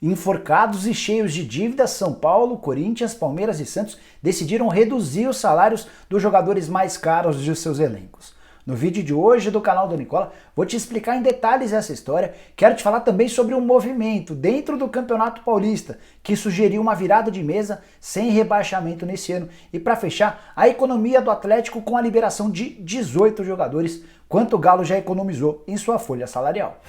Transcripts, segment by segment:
Enforcados e cheios de dívidas, São Paulo, Corinthians, Palmeiras e Santos decidiram reduzir os salários dos jogadores mais caros de seus elencos. No vídeo de hoje do canal do Nicola, vou te explicar em detalhes essa história. Quero te falar também sobre um movimento dentro do Campeonato Paulista que sugeriu uma virada de mesa sem rebaixamento nesse ano. E para fechar, a economia do Atlético com a liberação de 18 jogadores, quanto o Galo já economizou em sua folha salarial.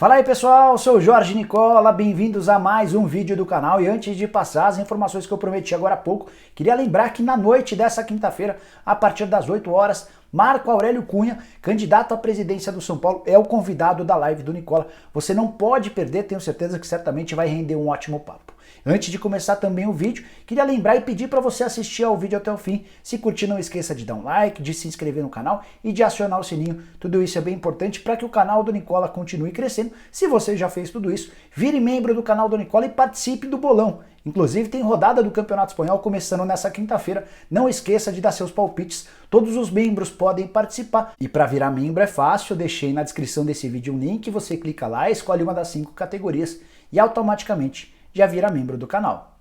Fala aí pessoal, sou o Jorge Nicola, bem-vindos a mais um vídeo do canal. E antes de passar as informações que eu prometi agora há pouco, queria lembrar que na noite dessa quinta-feira, a partir das 8 horas, Marco Aurélio Cunha, candidato à presidência do São Paulo, é o convidado da live do Nicola. Você não pode perder, tenho certeza que certamente vai render um ótimo papo. Antes de começar também o vídeo, queria lembrar e pedir para você assistir ao vídeo até o fim. Se curtir, não esqueça de dar um like, de se inscrever no canal e de acionar o sininho. Tudo isso é bem importante para que o canal do Nicola continue crescendo. Se você já fez tudo isso, vire membro do canal do Nicola e participe do bolão. Inclusive tem rodada do Campeonato Espanhol começando nessa quinta-feira. Não esqueça de dar seus palpites. Todos os membros podem participar. E para virar membro é fácil, eu deixei na descrição desse vídeo um link, você clica lá, escolhe uma das 5 categorias e automaticamente já vira membro do canal.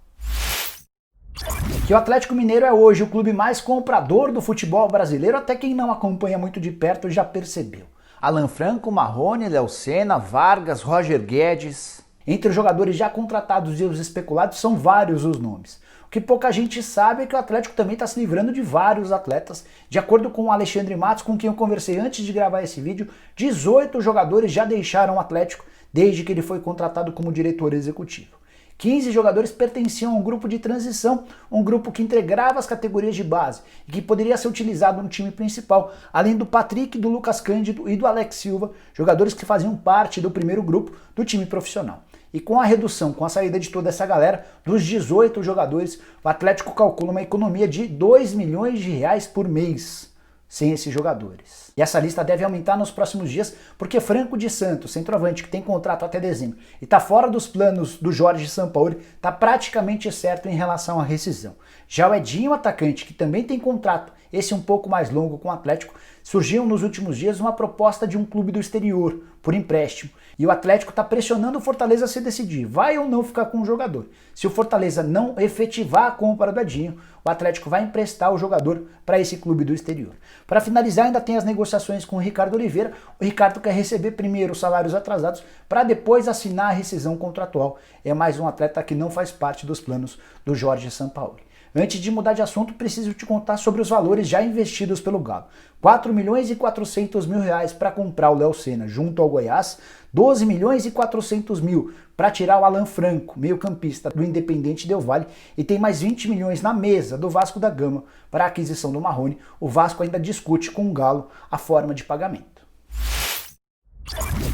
Que o Atlético Mineiro é hoje o clube mais comprador do futebol brasileiro, até quem não acompanha muito de perto já percebeu. Alan Franco, Marrone, Léo Senna, Vargas, Roger Guedes. Entre os jogadores já contratados e os especulados são vários os nomes. O que pouca gente sabe é que o Atlético também está se livrando de vários atletas. De acordo com o Alexandre Matos, com quem eu conversei antes de gravar esse vídeo, 18 jogadores já deixaram o Atlético desde que ele foi contratado como diretor executivo. 15 jogadores pertenciam a um grupo de transição, um grupo que integrava as categorias de base e que poderia ser utilizado no time principal, além do Patrick, do Lucas Cândido e do Alex Silva, jogadores que faziam parte do primeiro grupo do time profissional. E com a redução, com a saída de toda essa galera, dos 18 jogadores, o Atlético calcula uma economia de 2 milhões de reais por mês sem esses jogadores. E essa lista deve aumentar nos próximos dias, porque Franco de Santos, centroavante que tem contrato até dezembro e está fora dos planos do Jorge Sampaoli, está praticamente certo em relação à rescisão. Já o Edinho, atacante, que também tem contrato, esse um pouco mais longo com o Atlético, surgiu nos últimos dias uma proposta de um clube do exterior, por empréstimo, e o Atlético está pressionando o Fortaleza a se decidir, vai ou não ficar com o jogador. Se o Fortaleza não efetivar a compra do Edinho, o Atlético vai emprestar o jogador para esse clube do exterior. Para finalizar, ainda tem as negociações com o Ricardo Oliveira. O Ricardo quer receber primeiro os salários atrasados para depois assinar a rescisão contratual. É mais um atleta que não faz parte dos planos do Jorge Sampaoli. Antes de mudar de assunto, preciso te contar sobre os valores já investidos pelo Galo. 4 milhões e 400 mil reais para comprar o Léo Senna junto ao Goiás, 12 milhões e 400 mil para tirar o Alan Franco, meio-campista do Independente Del Valle, e tem mais 20 milhões na mesa do Vasco da Gama para a aquisição do Marrone. O Vasco ainda discute com o Galo a forma de pagamento.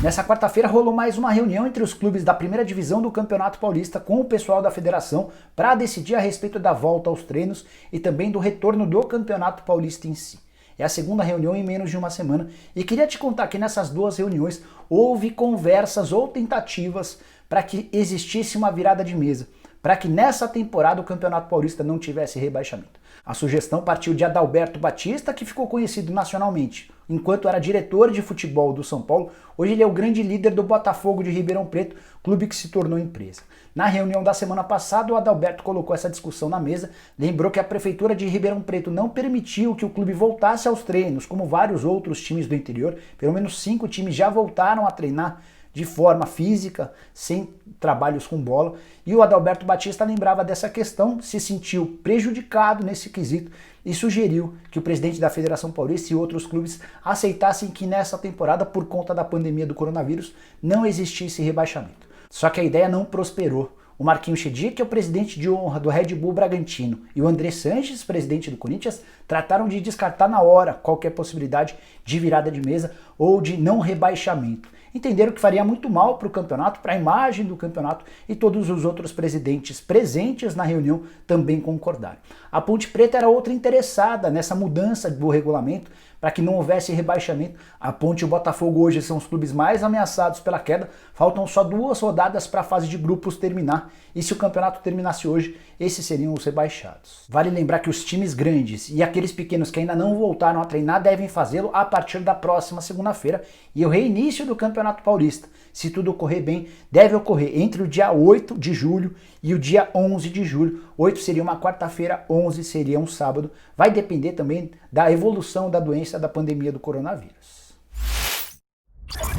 Nessa quarta-feira rolou mais uma reunião entre os clubes da primeira divisão do Campeonato Paulista com o pessoal da federação para decidir a respeito da volta aos treinos e também do retorno do Campeonato Paulista em si. É a segunda reunião em menos de uma semana e queria te contar que nessas duas reuniões houve conversas ou tentativas para que existisse uma virada de mesa, para que nessa temporada o Campeonato Paulista não tivesse rebaixamento. A sugestão partiu de Adalberto Batista, que ficou conhecido nacionalmente enquanto era diretor de futebol do São Paulo. Hoje ele é o grande líder do Botafogo de Ribeirão Preto, clube que se tornou empresa. Na reunião da semana passada, o Adalberto colocou essa discussão na mesa, lembrou que a prefeitura de Ribeirão Preto não permitiu que o clube voltasse aos treinos, como vários outros times do interior. Pelo menos 5 times já voltaram a treinar de forma física, sem trabalhos com bola, e o Adalberto Batista lembrava dessa questão, se sentiu prejudicado nesse quesito e sugeriu que o presidente da Federação Paulista e outros clubes aceitassem que nessa temporada, por conta da pandemia do coronavírus, não existisse rebaixamento. Só que a ideia não prosperou. O Marquinhos Chedi, que é o presidente de honra do Red Bull Bragantino, e o André Sanches, presidente do Corinthians, trataram de descartar na hora qualquer possibilidade de virada de mesa ou de não rebaixamento. Entenderam que faria muito mal para o campeonato, para a imagem do campeonato, e todos os outros presidentes presentes na reunião também concordaram. A Ponte Preta era outra interessada nessa mudança do regulamento para que não houvesse rebaixamento. A Ponte e o Botafogo hoje são os clubes mais ameaçados pela queda, faltam só 2 rodadas para a fase de grupos terminar, e se o campeonato terminasse hoje, esses seriam os rebaixados. Vale lembrar que os times grandes e aqueles pequenos que ainda não voltaram a treinar devem fazê-lo a partir da próxima segunda-feira, e o reinício do Campeonato Paulista, se tudo ocorrer bem, deve ocorrer entre o dia 8 de julho e o dia 11 de julho. 8 seria uma quarta-feira, 11 seria um sábado. Vai depender também da evolução da doença da pandemia do coronavírus.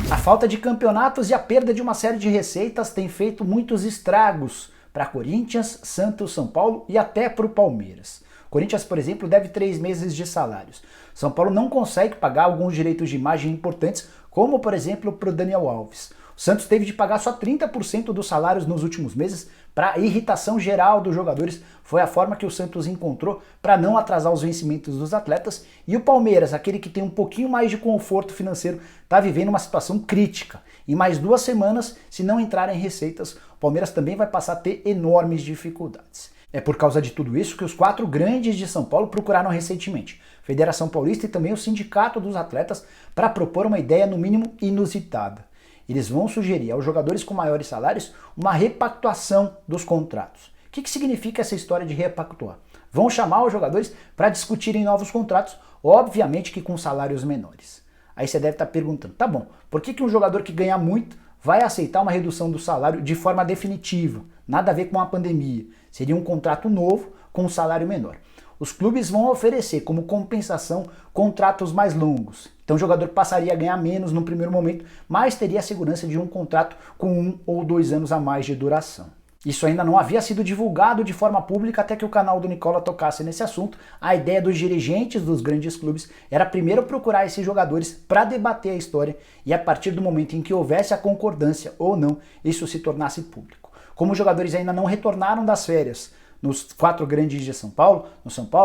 A falta de campeonatos e a perda de uma série de receitas tem feito muitos estragos para Corinthians, Santos, São Paulo e até para o Palmeiras. Corinthians, por exemplo, deve 3 meses de salários. São Paulo não consegue pagar alguns direitos de imagem importantes, como por exemplo para o Daniel Alves. O Santos teve de pagar só 30% dos salários nos últimos meses para irritação geral dos jogadores. Foi a forma que o Santos encontrou para não atrasar os vencimentos dos atletas. E o Palmeiras, aquele que tem um pouquinho mais de conforto financeiro, está vivendo uma situação crítica. Em mais 2 semanas, se não entrarem receitas, o Palmeiras também vai passar a ter enormes dificuldades. É por causa de tudo isso que os 4 grandes de São Paulo procuraram recentemente a Federação Paulista e também o Sindicato dos Atletas para propor uma ideia no mínimo inusitada. Eles vão sugerir aos jogadores com maiores salários uma repactuação dos contratos. O que significa essa história de repactuar? Vão chamar os jogadores para discutirem novos contratos, obviamente que com salários menores. Aí você deve estar perguntando, tá bom, por que um jogador que ganha muito vai aceitar uma redução do salário de forma definitiva? Nada a ver com a pandemia. Seria um contrato novo com um salário menor. Os clubes vão oferecer como compensação contratos mais longos. Então o jogador passaria a ganhar menos no primeiro momento, mas teria a segurança de um contrato com 1 ou 2 anos a mais de duração. Isso ainda não havia sido divulgado de forma pública até que o canal do Nicola tocasse nesse assunto. A ideia dos dirigentes dos grandes clubes era primeiro procurar esses jogadores para debater a história e a partir do momento em que houvesse a concordância ou não, isso se tornasse público. Como os jogadores ainda não retornaram das férias, nos 4 grandes de São Paulo,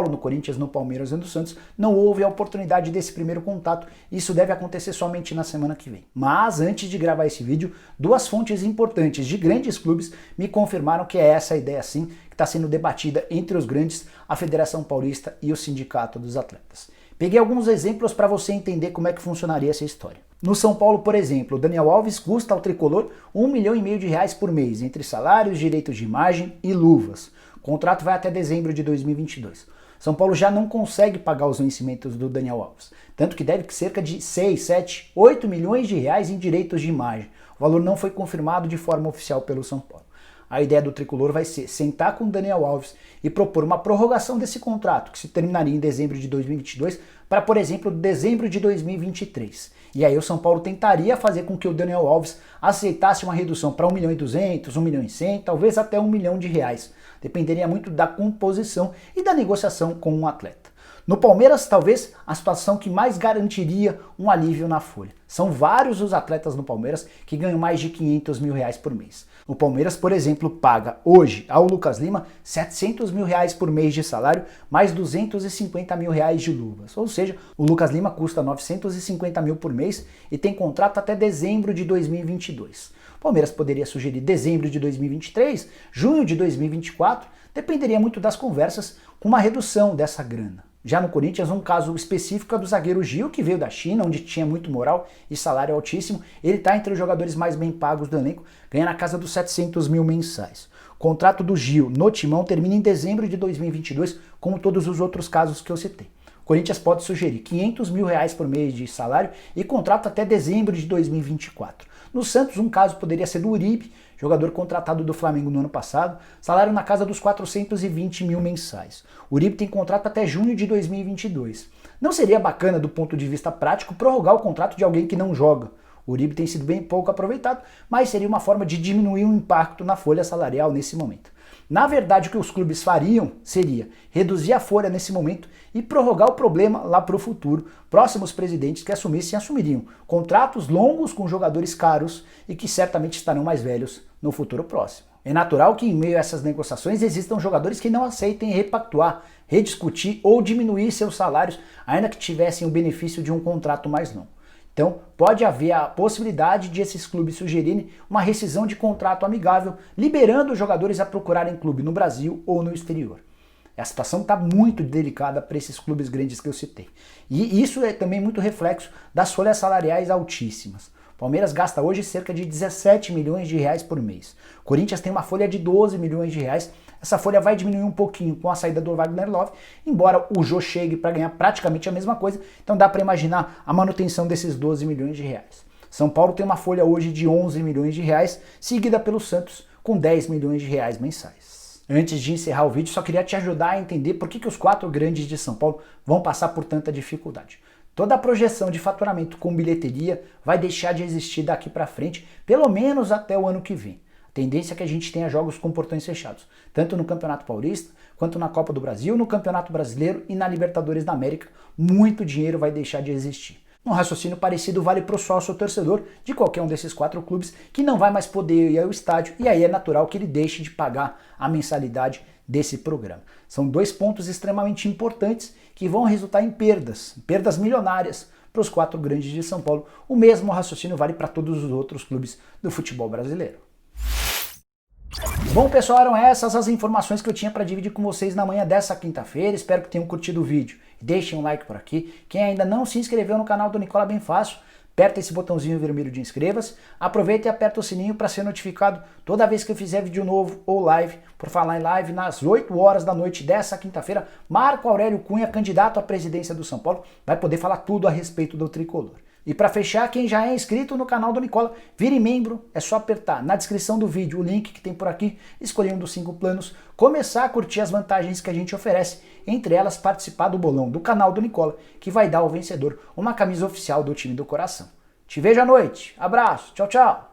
no Corinthians, no Palmeiras e no Santos, não houve a oportunidade desse primeiro contato. Isso deve acontecer somente na semana que vem. Mas antes de gravar esse vídeo, 2 fontes importantes de grandes clubes me confirmaram que é essa a ideia sim, que está sendo debatida entre os grandes, a Federação Paulista e o Sindicato dos Atletas. Peguei alguns exemplos para você entender como é que funcionaria essa história. No São Paulo, por exemplo, o Daniel Alves custa ao tricolor R$1,5 milhão por mês, entre salários, direitos de imagem e luvas. O contrato vai até dezembro de 2022. São Paulo já não consegue pagar os vencimentos do Daniel Alves, tanto que deve cerca de 6, 7, 8 milhões de reais em direitos de imagem. O valor não foi confirmado de forma oficial pelo São Paulo. A ideia do tricolor vai ser sentar com o Daniel Alves e propor uma prorrogação desse contrato, que se terminaria em dezembro de 2022, para, por exemplo, dezembro de 2023. E aí o São Paulo tentaria fazer com que o Daniel Alves aceitasse uma redução para 1.200.000, 1.100.000, talvez até R$1 milhão. Dependeria muito da composição e da negociação com um atleta. No Palmeiras, talvez a situação que mais garantiria um alívio na folha. São vários os atletas no Palmeiras que ganham mais de R$500 mil por mês. O Palmeiras, por exemplo, paga hoje ao Lucas Lima R$700 mil por mês de salário, mais R$250 mil de luvas. Ou seja, o Lucas Lima custa R$950 mil por mês e tem contrato até dezembro de 2022. O Palmeiras poderia sugerir dezembro de 2023, junho de 2024, dependeria muito das conversas com uma redução dessa grana. Já no Corinthians, um caso específico é do zagueiro Gil, que veio da China, onde tinha muito moral e salário altíssimo. Ele está entre os jogadores mais bem pagos do elenco, ganha na casa dos 700 mil mensais. O contrato do Gil no Timão termina em dezembro de 2022, como todos os outros casos que eu citei. O Corinthians pode sugerir R$500 mil por mês de salário e contrato até dezembro de 2024. No Santos, um caso poderia ser do Uribe, jogador contratado do Flamengo no ano passado, salário na casa dos 420 mil mensais. O Uribe tem contrato até junho de 2022. Não seria bacana, do ponto de vista prático, prorrogar o contrato de alguém que não joga? O Uribe tem sido bem pouco aproveitado, mas seria uma forma de diminuir o impacto na folha salarial nesse momento. Na verdade, o que os clubes fariam seria reduzir a folha nesse momento e prorrogar o problema lá para o futuro. Próximos presidentes que assumiriam contratos longos com jogadores caros e que certamente estarão mais velhos no futuro próximo. É natural que em meio a essas negociações existam jogadores que não aceitem repactuar, rediscutir ou diminuir seus salários, ainda que tivessem o benefício de um contrato mais longo. Então, pode haver a possibilidade de esses clubes sugerirem uma rescisão de contrato amigável, liberando os jogadores a procurarem clube no Brasil ou no exterior. A situação está muito delicada para esses clubes grandes que eu citei. E isso é também muito reflexo das folhas salariais altíssimas. O Palmeiras gasta hoje cerca de 17 milhões de reais por mês. O Corinthians tem uma folha de 12 milhões de reais. Essa folha vai diminuir um pouquinho com a saída do Wagner Love, embora o Jô chegue para ganhar praticamente a mesma coisa. Então dá para imaginar a manutenção desses 12 milhões de reais. São Paulo tem uma folha hoje de 11 milhões de reais, seguida pelo Santos com 10 milhões de reais mensais. Antes de encerrar o vídeo, só queria te ajudar a entender por que os 4 grandes de São Paulo vão passar por tanta dificuldade. Toda a projeção de faturamento com bilheteria vai deixar de existir daqui para frente, pelo menos até o ano que vem. A tendência é que a gente tenha jogos com portões fechados, tanto no Campeonato Paulista, quanto na Copa do Brasil, no Campeonato Brasileiro e na Libertadores da América. Muito dinheiro vai deixar de existir. Um raciocínio parecido vale para o sócio torcedor de qualquer um desses 4 clubes que não vai mais poder ir ao estádio, e aí é natural que ele deixe de pagar a mensalidade desse programa. São 2 pontos extremamente importantes que vão resultar em perdas milionárias para os 4 grandes de São Paulo. O mesmo raciocínio vale para todos os outros clubes do futebol brasileiro. Bom, pessoal, eram essas as informações que eu tinha para dividir com vocês na manhã dessa quinta-feira. Espero que tenham curtido o vídeo. Deixem um like por aqui. Quem ainda não se inscreveu no canal do Nicola, bem fácil. Aperta esse botãozinho vermelho de inscreva-se. Aproveita e aperta o sininho para ser notificado toda vez que eu fizer vídeo novo ou live. Por falar em live, nas 8 horas da noite dessa quinta-feira, Marco Aurélio Cunha, candidato à presidência do São Paulo, vai poder falar tudo a respeito do tricolor. E para fechar, quem já é inscrito no canal do Nicola, vire membro, é só apertar na descrição do vídeo o link que tem por aqui, escolher um dos 5 planos, começar a curtir as vantagens que a gente oferece, entre elas participar do bolão do canal do Nicola, que vai dar ao vencedor uma camisa oficial do time do coração. Te vejo à noite, abraço, tchau, tchau!